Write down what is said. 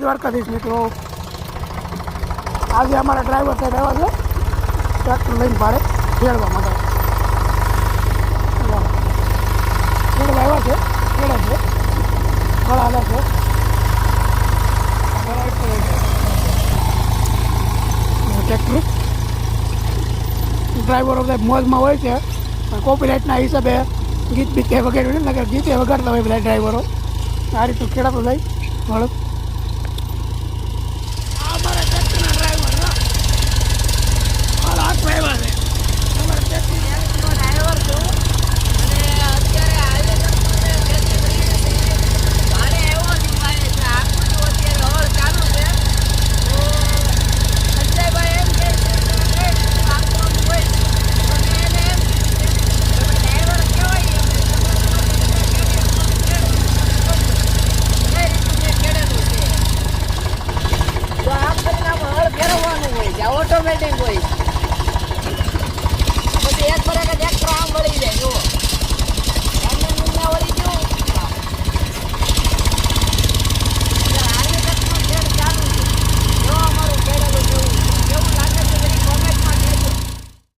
દ્વારકાધીશ મિત્રો, આજે અમારા ડ્રાઈવર સાહેબ આવ્યા છે ટ્રેક્ટર લઈને ભાડે ખેડવા માટે. ખેડવા આવ્યા છે, ખેડે છે, ફળ આવે છે. ટ્રેક્ટર ડ્રાઈવરો મોજમાં હોય છે, પણ કોપીરાઇટના હિસાબે ગીત બીત કંઈ વગાડ્યું નથી, નકર ગીતે વગાડતા હોય બધા ડ્રાઈવરો. આ રીતનું ખેડાતો જાય મળે. ઓટોમેટિક હોય.